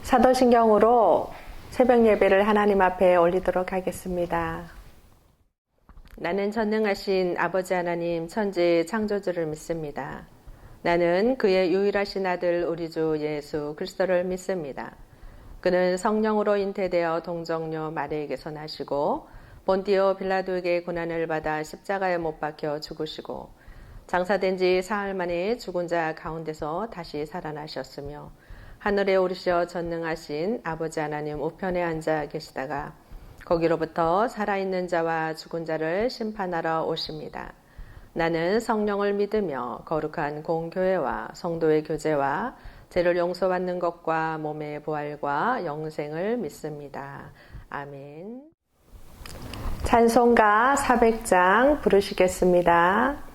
사도신경으로 새벽 예배를 하나님 앞에 올리도록 하겠습니다. 나는 전능하신 아버지 하나님 천지 창조주를 믿습니다. 나는 그의 유일하신 아들 우리 주 예수 그리스도를 믿습니다. 그는 성령으로 잉태되어 동정녀 마리에게서 나시고 본디오 빌라도에게 고난을 받아 십자가에 못 박혀 죽으시고 장사된 지 사흘 만에 죽은 자 가운데서 다시 살아나셨으며 하늘에 오르셔 전능하신 아버지 하나님 우편에 앉아 계시다가 거기로부터 살아있는 자와 죽은 자를 심판하러 오십니다. 나는 성령을 믿으며 거룩한 공교회와 성도의 교제와 죄를 용서받는 것과 몸의 부활과 영생을 믿습니다. 아멘. 찬송가 400장 부르시겠습니다.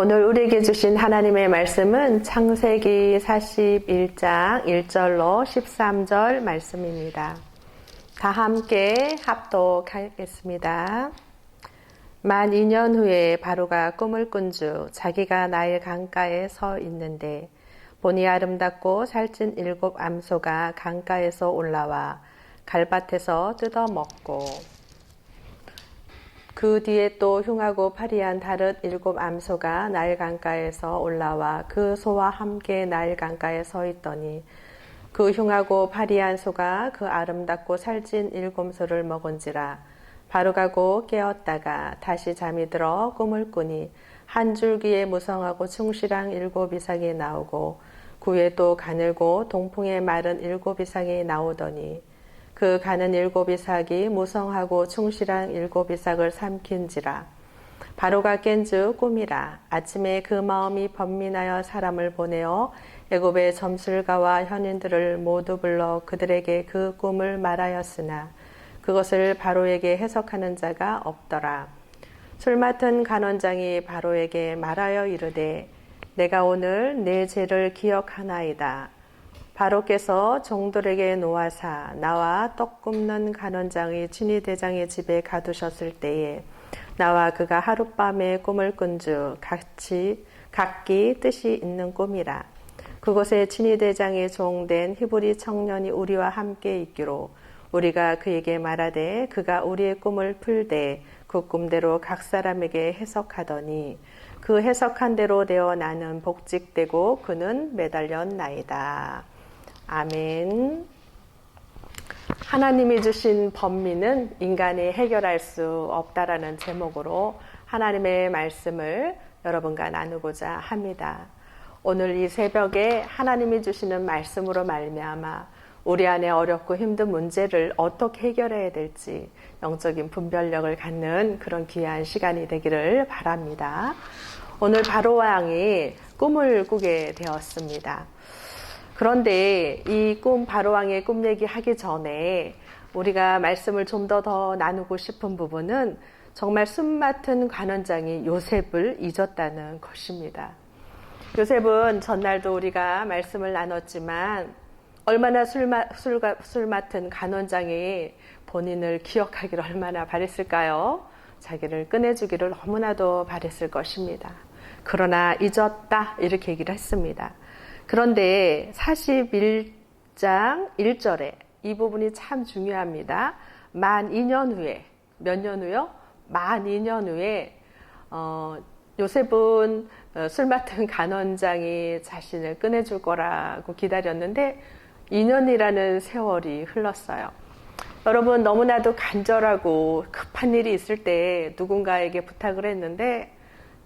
오늘 우리에게 주신 하나님의 말씀은 창세기 41장 1절로 13절 말씀입니다. 다 함께 합독하겠습니다. 만 2년 후에 바로가 꿈을 꾼 주 자기가 나일 강가에 서 있는데 보니 아름답고 살찐 7 암소가 강가에서 올라와 갈밭에서 뜯어먹고 그 뒤에 또 흉하고 파리한 다른 7 암소가 나일 강가에서 올라와 그 소와 함께 나일 강가에 서 있더니 그 흉하고 파리한 소가 그 아름답고 살찐 7 소를 먹은지라 바로가 곧 깨었다가 다시 잠이 들어 꿈을 꾸니 한 줄기에 무성하고 충실한 7 이삭이 나오고 그 위에 또 가늘고 동풍에 마른 7 이삭이 나오더니 그 가는 7 이삭이 무성하고 충실한 7 이삭을 삼킨지라. 바로가 깬즉 꿈이라. 아침에 그 마음이 번민하여 사람을 보내어 애굽의 점술가와 현인들을 모두 불러 그들에게 그 꿈을 말하였으나 그것을 바로에게 해석하는 자가 없더라. 술 맡은 간원장이 바로에게 말하여 이르되 내가 오늘 내 죄를 기억하나이다. 바로께서 종들에게 노하사 나와 떡 굽는 간원장의 진위대장의 집에 가두셨을 때에 나와 그가 하룻밤에 꿈을 꾼 주 각기 뜻이 있는 꿈이라. 그곳에 진위대장의 종된 히브리 청년이 우리와 함께 있기로 우리가 그에게 말하되 그가 우리의 꿈을 풀되 그 꿈대로 각 사람에게 해석하더니 그 해석한 대로 되어 나는 복직되고 그는 매달렸나이다. 아멘. 하나님이 주신 번민은 인간이 해결할 수 없다라는 제목으로 하나님의 말씀을 여러분과 나누고자 합니다. 오늘 이 새벽에 하나님이 주시는 말씀으로 말미암아 우리 안에 어렵고 힘든 문제를 어떻게 해결해야 될지 영적인 분별력을 갖는 그런 귀한 시간이 되기를 바랍니다. 오늘 바로 왕이 꿈을 꾸게 되었습니다. 그런데 이 바로 왕의 꿈 얘기하기 전에 우리가 말씀을 좀 더 나누고 싶은 부분은 정말 숨막힌 관원장이 요셉을 잊었다는 것입니다. 요셉은 전날도 우리가 말씀을 나눴지만 얼마나 술 맡은 간원장이 본인을 기억하기를 얼마나 바랬을까요? 자기를 꺼내주기를 너무나도 바랬을 것입니다. 그러나 잊었다 이렇게 얘기를 했습니다. 그런데 41장 1절에 이 부분이 참 중요합니다. 만 2년 후에 몇 년 후요? 만 2년 후에 요셉은 술 맡은 간원장이 자신을 꺼내줄 거라고 기다렸는데 2년이라는 세월이 흘렀어요. 여러분 너무나도 간절하고 급한 일이 있을 때 누군가에게 부탁을 했는데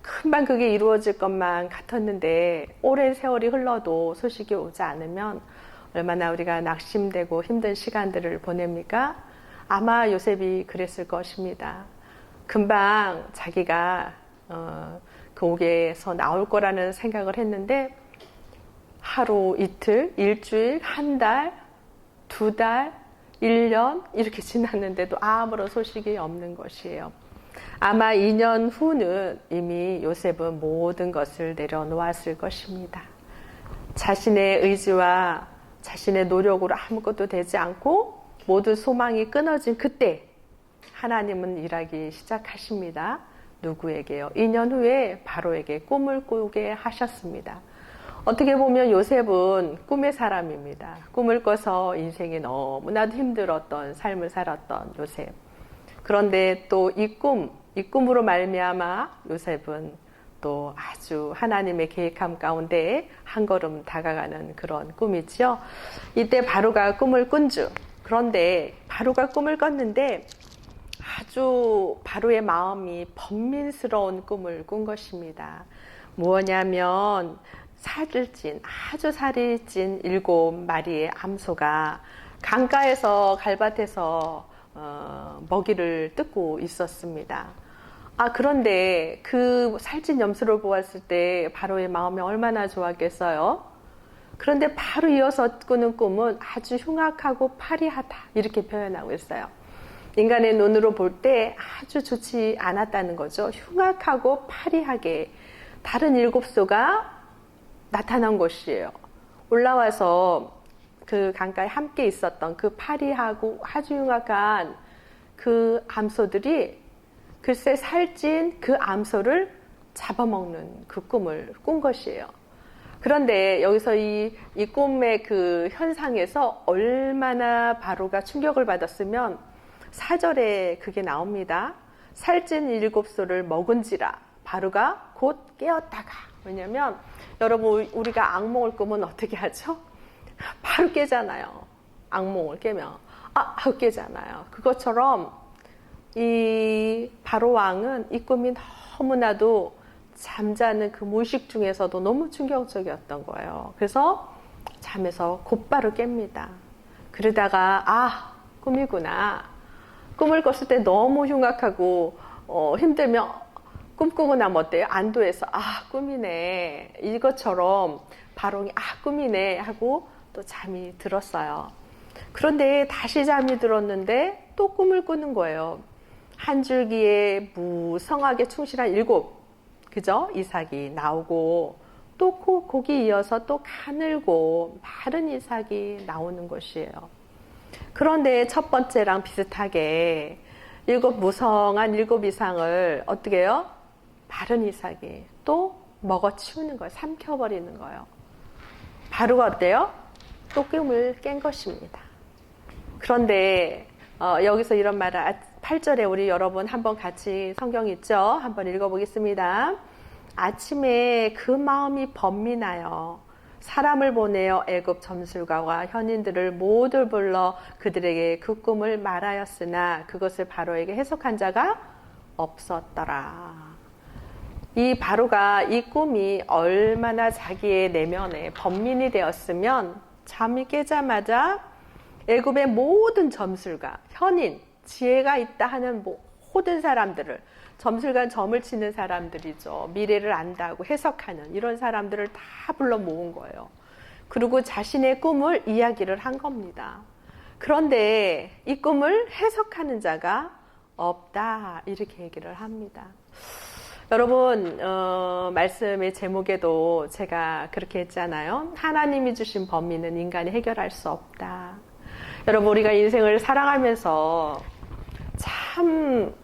금방 그게 이루어질 것만 같았는데 오랜 세월이 흘러도 소식이 오지 않으면 얼마나 우리가 낙심되고 힘든 시간들을 보냅니까? 아마 요셉이 그랬을 것입니다. 금방 자기가 그 옥에서 나올 거라는 생각을 했는데 하루, 이틀, 일주일, 한 달, 두 달, 1년 이렇게 지났는데도 아무런 소식이 없는 것이에요. 아마 2년 후는 이미 요셉은 모든 것을 내려놓았을 것입니다. 자신의 의지와 자신의 노력으로 아무것도 되지 않고 모든 소망이 끊어진 그때 하나님은 일하기 시작하십니다. 누구에게요? 2년 후에 바로에게 꿈을 꾸게 하셨습니다. 어떻게 보면 요셉은 꿈의 사람입니다. 꿈을 꿔서 인생이 너무나도 힘들었던 삶을 살았던 요셉. 그런데 또 이 꿈으로 말미암아 요셉은 또 아주 하나님의 계획함 가운데 한 걸음 다가가는 그런 꿈이죠. 이때 바로가 꿈을 꾼 주. 그런데 바로가 꿈을 꿨는데 아주 바로의 마음이 번민스러운 꿈을 꾼 것입니다. 무엇냐면 아주 살이 찐 7마리의 암소가 강가에서 갈밭에서 먹이를 뜯고 있었습니다. 그런데 그 살찐 염소를 보았을 때 바로의 마음이 얼마나 좋았겠어요? 그런데 바로 이어서 꾸는 꿈은 아주 흉악하고 파리하다 이렇게 표현하고 있어요. 인간의 눈으로 볼 때 아주 좋지 않았다는 거죠. 흉악하고 파리하게 다른 7소가 나타난 것이에요. 올라와서 그 강가에 함께 있었던 그 파리하고 아주 흉악한 그 암소들이 글쎄 살찐 그 암소를 잡아먹는 그 꿈을 꾼 것이에요. 그런데 여기서 이 꿈의 그 현상에서 얼마나 바로가 충격을 받았으면 4절에 그게 나옵니다. 살찐 7소를 먹은지라 바로가 곧 깨었다가. 왜냐면 여러분 우리가 악몽을 꾸면 어떻게 하죠? 바로 깨잖아요. 악몽을 깨면 깨잖아요. 그것처럼 이 바로 왕은 이 꿈이 너무나도 잠자는 그 무의식 중에서도 너무 충격적이었던 거예요. 그래서 잠에서 곧바로 깹니다. 그러다가 꿈이구나. 꿈을 꿨을 때 너무 흉악하고 힘들면 꿈꾸고 나면 어때요? 안도해서 꿈이네. 이것처럼 바로 꿈이네 하고 또 잠이 들었어요. 그런데 다시 잠이 들었는데 또 꿈을 꾸는 거예요. 한 줄기에 무성하게 충실한 7, 그죠? 이삭이 나오고 또 거기 이어서 또 가늘고 마른 이삭이 나오는 것이에요. 그런데 첫 번째랑 비슷하게 무성한 일곱 이상을 어떻게 해요? 마른 이삭이 또 먹어치우는 거예요. 삼켜버리는 거예요. 바로가 어때요? 또 꿈을 깬 것입니다. 그런데 여기서 이런 말을 8절에 우리 여러분 한번 같이 성경 있죠? 한번 읽어보겠습니다. 아침에 그 마음이 번민하여 사람을 보내어 애굽 점술가와 현인들을 모두 불러 그들에게 그 꿈을 말하였으나 그것을 바로에게 해석한 자가 없었더라. 이 바로가 이 꿈이 얼마나 자기의 내면에 번민이 되었으면 잠이 깨자마자 애굽의 모든 점술가, 현인, 지혜가 있다 하는 모든 사람들을, 점술관 점을 치는 사람들이죠. 미래를 안다고 해석하는 이런 사람들을 다 불러 모은 거예요. 그리고 자신의 꿈을 이야기를 한 겁니다. 그런데 이 꿈을 해석하는 자가 없다 이렇게 얘기를 합니다. 여러분 말씀의 제목에도 제가 그렇게 했잖아요. 하나님이 주신 범위는 인간이 해결할 수 없다. 여러분 우리가 인생을 살아가면서 참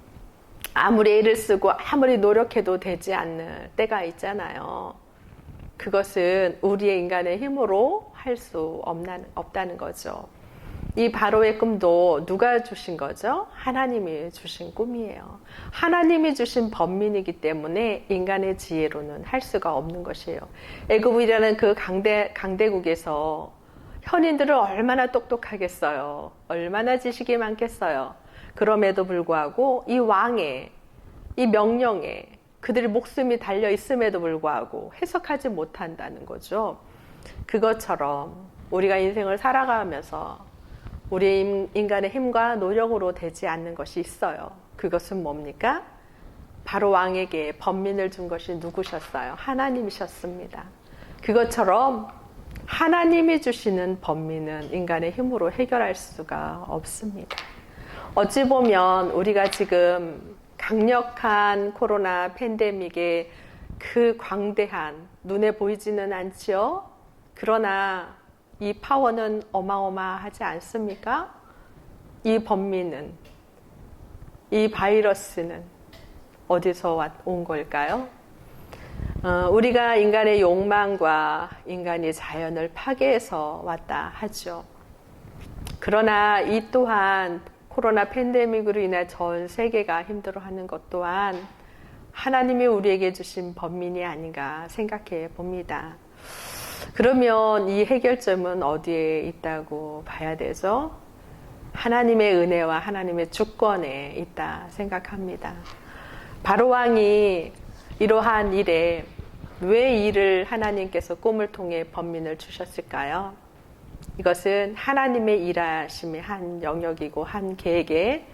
아무리 애를 쓰고 아무리 노력해도 되지 않는 때가 있잖아요. 그것은 우리의 인간의 힘으로 할 수 없다는 거죠. 이 바로의 꿈도 누가 주신 거죠? 하나님이 주신 꿈이에요. 하나님이 주신 번민이기 때문에 인간의 지혜로는 할 수가 없는 것이에요. 애굽이라는 그 강대국에서 현인들을 얼마나 똑똑하겠어요. 얼마나 지식이 많겠어요. 그럼에도 불구하고 이 왕의 이 명령에 그들의 목숨이 달려 있음에도 불구하고 해석하지 못한다는 거죠. 그것처럼 우리가 인생을 살아가면서 우리 인간의 힘과 노력으로 되지 않는 것이 있어요. 그것은 뭡니까? 바로 왕에게 번민을 준 것이 누구셨어요? 하나님이셨습니다. 그것처럼 하나님이 주시는 번민은 인간의 힘으로 해결할 수가 없습니다. 어찌 보면 우리가 지금 강력한 코로나 팬데믹의 그 광대한 눈에 보이지는 않지요? 그러나 이 파워는 어마어마하지 않습니까? 이 번민은, 이 바이러스는 어디서 온 걸까요? 우리가 인간의 욕망과 인간이 자연을 파괴해서 왔다 하죠. 그러나 이 또한 코로나 팬데믹으로 인해 전 세계가 힘들어하는 것 또한 하나님이 우리에게 주신 번민이 아닌가 생각해 봅니다. 그러면 이 해결점은 어디에 있다고 봐야 되죠? 하나님의 은혜와 하나님의 주권에 있다 생각합니다. 바로왕이 이러한 일에 왜 이를 하나님께서 꿈을 통해 번민을 주셨을까요? 이것은 하나님의 일하심의 한 영역이고 한 계획의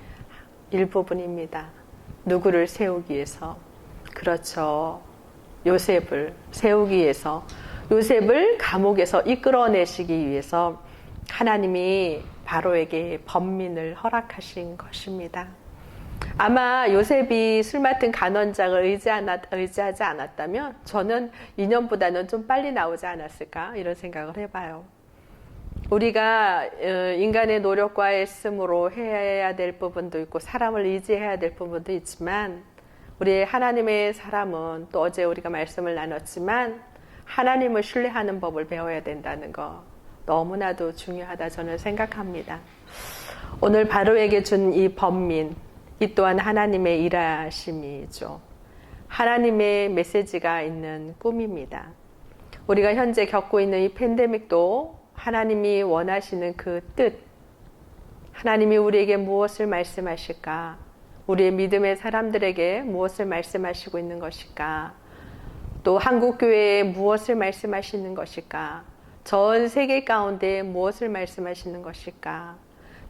일부분입니다. 누구를 세우기 위해서? 그렇죠. 요셉을 세우기 위해서, 요셉을 감옥에서 이끌어내시기 위해서 하나님이 바로에게 번민을 허락하신 것입니다. 아마 요셉이 술 맡은 간원장을 의지하지 않았다면 저는 2년보다는 좀 빨리 나오지 않았을까 이런 생각을 해봐요. 우리가 인간의 노력과 애씀으로 해야 될 부분도 있고 사람을 의지해야 될 부분도 있지만 우리 하나님의 사람은 또 어제 우리가 말씀을 나눴지만 하나님을 신뢰하는 법을 배워야 된다는 거 너무나도 중요하다 저는 생각합니다. 오늘 바로에게 준 이 번민, 이 또한 하나님의 일하심이죠. 하나님의 메시지가 있는 꿈입니다. 우리가 현재 겪고 있는 이 팬데믹도 하나님이 원하시는 그 뜻, 하나님이 우리에게 무엇을 말씀하실까? 우리의 믿음의 사람들에게 무엇을 말씀하시고 있는 것일까? 또 한국교회에 무엇을 말씀하시는 것일까? 전 세계 가운데 무엇을 말씀하시는 것일까?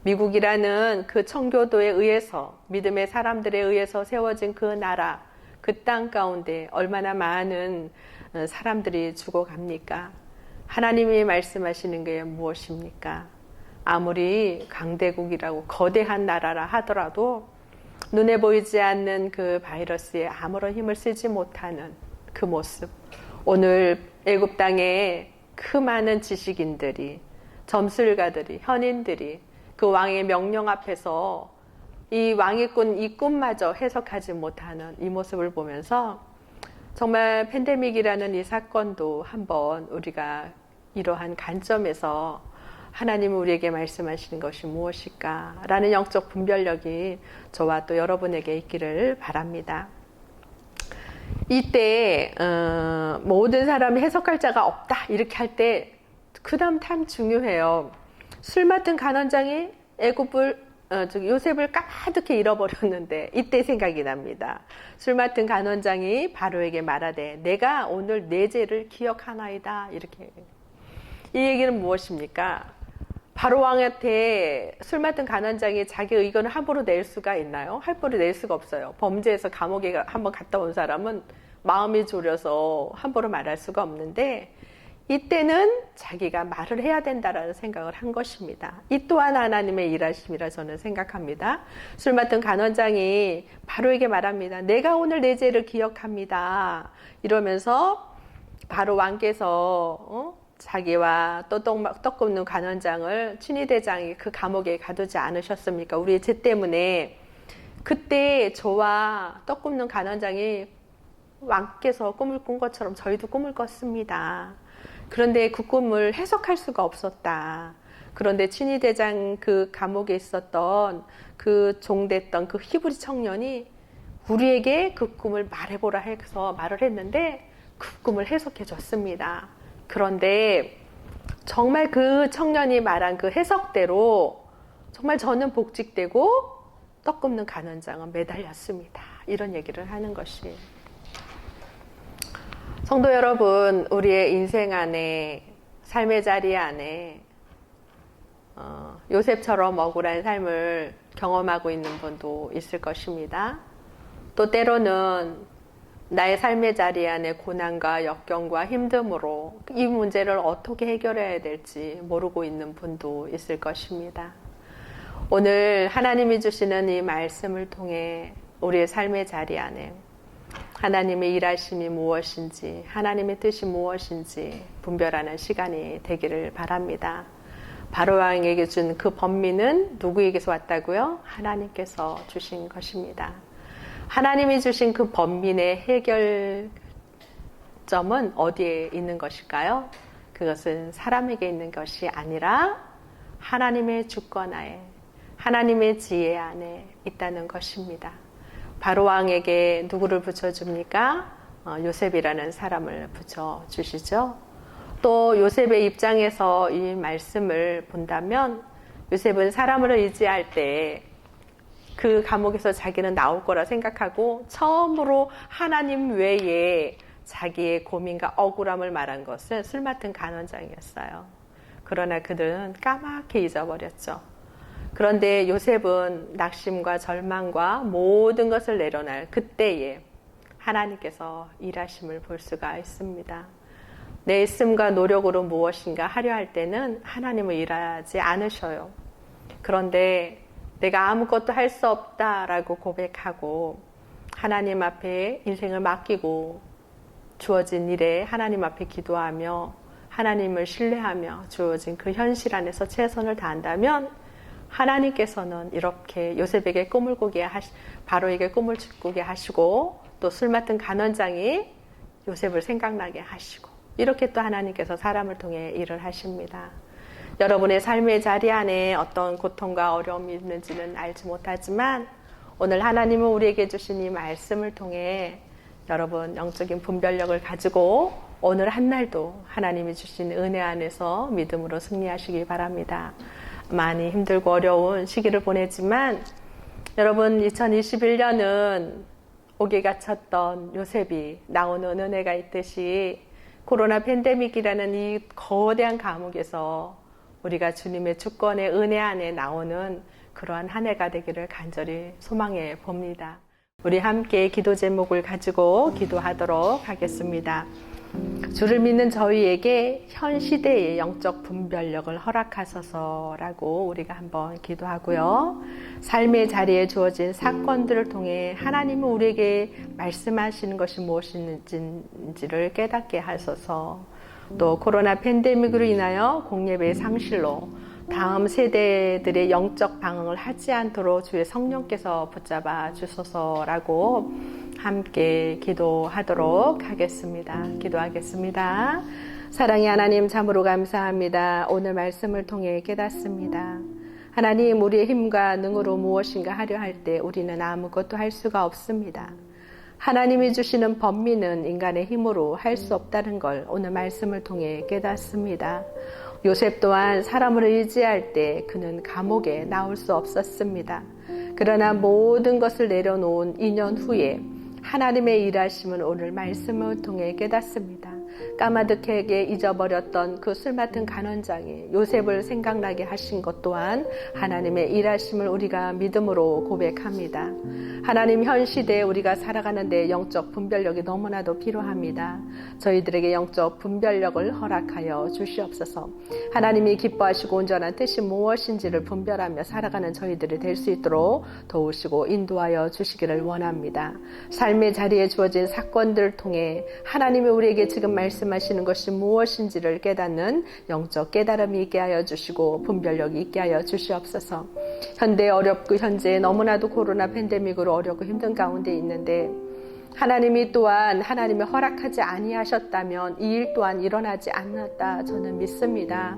미국이라는 그 청교도에 의해서, 믿음의 사람들에 의해서 세워진 그 나라, 그 땅 가운데 얼마나 많은 사람들이 죽어갑니까? 하나님이 말씀하시는 게 무엇입니까? 아무리 강대국이라고 거대한 나라라 하더라도 눈에 보이지 않는 그 바이러스에 아무런 힘을 쓰지 못하는 그 모습. 오늘 애굽 땅에 그 많은 지식인들이, 점술가들이, 현인들이 그 왕의 명령 앞에서 이 왕의 꾼 이 꿈마저 해석하지 못하는 이 모습을 보면서 정말 팬데믹이라는 이 사건도 한번 우리가 이러한 관점에서 하나님은 우리에게 말씀하시는 것이 무엇일까? 라는 영적 분별력이 저와 또 여러분에게 있기를 바랍니다. 이때 모든 사람이 해석할 자가 없다 이렇게 할 때 그 다음 참 중요해요. 술 맡은 간원장이 요셉을 까마득히 잃어버렸는데 이때 생각이 납니다. 술 맡은 간원장이 바로에게 말하되 내가 오늘 내 죄를 기억하나이다. 이렇게. 이 얘기는 무엇입니까? 바로 왕한테 술 맡은 간원장이 자기 의견을 함부로 낼 수가 있나요? 함부로 낼 수가 없어요. 범죄에서 감옥에 한번 갔다 온 사람은 마음이 졸여서 함부로 말할 수가 없는데 이때는 자기가 말을 해야 된다라는 생각을 한 것입니다. 이 또한 하나님의 일하심이라 저는 생각합니다. 술 맡은 간원장이 바로에게 말합니다. 내가 오늘 내 죄를 기억합니다. 이러면서 바로 왕께서 자기와 또 떡 굽는 간원장을 친위대장이 그 감옥에 가두지 않으셨습니까? 우리의 죄 때문에. 그때 저와 떡 굽는 간원장이 왕께서 꿈을 꾼 것처럼 저희도 꿈을 꿨습니다. 그런데 그 꿈을 해석할 수가 없었다. 그런데 친위대장 그 감옥에 있었던 그 종됐던 그 히브리 청년이 우리에게 그 꿈을 말해보라 해서 말을 했는데 그 꿈을 해석해 줬습니다. 그런데 정말 그 청년이 말한 그 해석대로 정말 저는 복직되고 떡 굽는 간원장은 매달렸습니다. 이런 얘기를 하는 것이. 성도 여러분, 우리의 인생 안에, 삶의 자리 안에 요셉처럼 억울한 삶을 경험하고 있는 분도 있을 것입니다. 또 때로는 나의 삶의 자리 안에 고난과 역경과 힘듦으로 이 문제를 어떻게 해결해야 될지 모르고 있는 분도 있을 것입니다. 오늘 하나님이 주시는 이 말씀을 통해 우리의 삶의 자리 안에 하나님의 일하심이 무엇인지, 하나님의 뜻이 무엇인지 분별하는 시간이 되기를 바랍니다. 바로왕에게 준 그 번민은 누구에게서 왔다고요? 하나님께서 주신 것입니다. 하나님이 주신 그 번민의 해결점은 어디에 있는 것일까요? 그것은 사람에게 있는 것이 아니라 하나님의 주권하에, 하나님의 지혜 안에 있다는 것입니다. 바로왕에게 누구를 붙여줍니까? 요셉이라는 사람을 붙여주시죠. 또 요셉의 입장에서 이 말씀을 본다면 요셉은 사람을 의지할 때 그 감옥에서 자기는 나올 거라 생각하고 처음으로 하나님 외에 자기의 고민과 억울함을 말한 것은 술 맡은 간원장이었어요. 그러나 그들은 까맣게 잊어버렸죠. 그런데 요셉은 낙심과 절망과 모든 것을 내려놓을 그때에 하나님께서 일하심을 볼 수가 있습니다. 내 애씀과 노력으로 무엇인가 하려 할 때는 하나님은 일하지 않으셔요. 그런데 내가 아무것도 할 수 없다라고 고백하고 하나님 앞에 인생을 맡기고 주어진 일에 하나님 앞에 기도하며 하나님을 신뢰하며 주어진 그 현실 안에서 최선을 다한다면 하나님께서는 이렇게 요셉에게 꿈을 꾸게 바로에게 꿈을 꾸게 하시고 또 술 맡은 간원장이 요셉을 생각나게 하시고 이렇게 또 하나님께서 사람을 통해 일을 하십니다. 여러분의 삶의 자리 안에 어떤 고통과 어려움이 있는지는 알지 못하지만 오늘 하나님은 우리에게 주신 이 말씀을 통해 여러분 영적인 분별력을 가지고 오늘 한 날도 하나님이 주신 은혜 안에서 믿음으로 승리하시기 바랍니다. 많이 힘들고 어려운 시기를 보내지만 여러분 2021년은 옥에 갇혔던 요셉이 나오는 은혜가 있듯이 코로나 팬데믹이라는 이 거대한 감옥에서 우리가 주님의 주권의 은혜 안에 나오는 그러한 한 해가 되기를 간절히 소망해 봅니다. 우리 함께 기도 제목을 가지고 기도하도록 하겠습니다. 주를 믿는 저희에게 현 시대의 영적 분별력을 허락하소서라고 우리가 한번 기도하고요. 삶의 자리에 주어진 사건들을 통해 하나님은 우리에게 말씀하시는 것이 무엇인지를 깨닫게 하소서. 또 코로나 팬데믹으로 인하여 공예배의 상실로 다음 세대들의 영적 방황을 하지 않도록 주의 성령께서 붙잡아 주소서라고 함께 기도하도록 하겠습니다. 기도하겠습니다. 사랑의 하나님, 참으로 감사합니다. 오늘 말씀을 통해 깨닫습니다. 하나님, 우리의 힘과 능으로 무엇인가 하려 할 때 우리는 아무것도 할 수가 없습니다. 하나님이 주시는 법미는 인간의 힘으로 할 수 없다는 걸 오늘 말씀을 통해 깨닫습니다. 요셉 또한 사람을 의지할 때 그는 감옥에 나올 수 없었습니다. 그러나 모든 것을 내려놓은 2년 후에 하나님의 일하심은 오늘 말씀을 통해 깨닫습니다. 까마득하게 잊어버렸던 그 술 맡은 간원장이 요셉을 생각나게 하신 것 또한 하나님의 일하심을 우리가 믿음으로 고백합니다. 하나님, 현 시대에 우리가 살아가는데 영적 분별력이 너무나도 필요합니다. 저희들에게 영적 분별력을 허락하여 주시옵소서. 하나님이 기뻐하시고 온전한 뜻이 무엇인지를 분별하며 살아가는 저희들이 될 수 있도록 도우시고 인도하여 주시기를 원합니다. 삶의 자리에 주어진 사건들을 통해 하나님이 우리에게 지금 말씀하시는 것이 무엇인지를 깨닫는 영적 깨달음이 있게 하여 주시고 분별력이 있게 하여 주시옵소서. 현대 어렵고 현재 너무나도 코로나 팬데믹으로 어렵고 힘든 가운데 있는데 하나님이 또한 하나님이 허락하지 아니하셨다면 이 일 또한 일어나지 않았다 저는 믿습니다.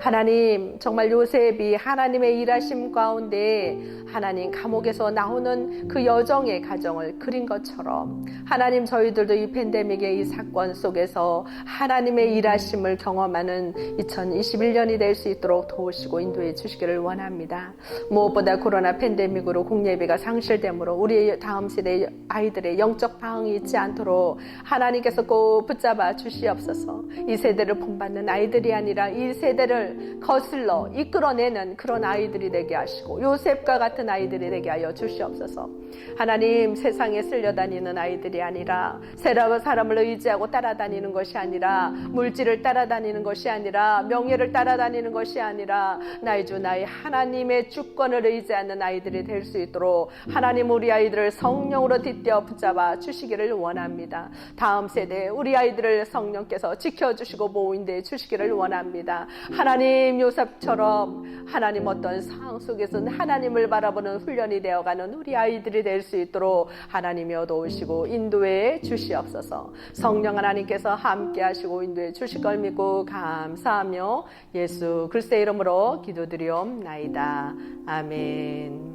하나님, 정말 요셉이 하나님의 일하심 가운데 하나님 감옥에서 나오는 그 여정의 가정을 그린 것처럼 하나님, 저희들도 이 팬데믹의 이 사건 속에서 하나님의 일하심을 경험하는 2021년이 될 수 있도록 도우시고 인도해 주시기를 원합니다. 무엇보다 코로나 팬데믹으로 공예배가 상실되므로 우리 다음 세대 아이들의 영적 방황이 있지 않도록 하나님께서 꼭 붙잡아 주시옵소서. 이 세대를 본받는 아이들이 아니라 이 세대를 거슬러 이끌어내는 그런 아이들이 되게 하시고 요셉과 같은 아이들이 되게 하여 주시옵소서. 하나님, 세상에 쓸려다니는 아이들이 아니라 사람을 의지하고 따라다니는 것이 아니라 물질을 따라다니는 것이 아니라 명예를 따라다니는 것이 아니라 나의 주 나의 하나님의 주권을 의지하는 아이들이 될 수 있도록 하나님, 우리 아이들을 성령으로 뒷대어 붙잡아 주시기를 원합니다. 다음 세대 우리 아이들을 성령께서 지켜주시고 보호인도해 주시기를 원합니다. 하나님, 요셉처럼 하나님 어떤 상황 속에서는 하나님을 바라보는 훈련이 되어가는 우리 아이들이 될 수 있도록 하나님이 도우시고 인도해 주시옵소서. 성령 하나님께서 함께 하시고 인도해 주실 걸 믿고 감사하며 예수 그리스도의 이름으로 기도드리옵나이다. 아멘.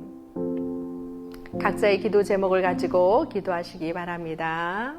각자의 기도 제목을 가지고 기도하시기 바랍니다.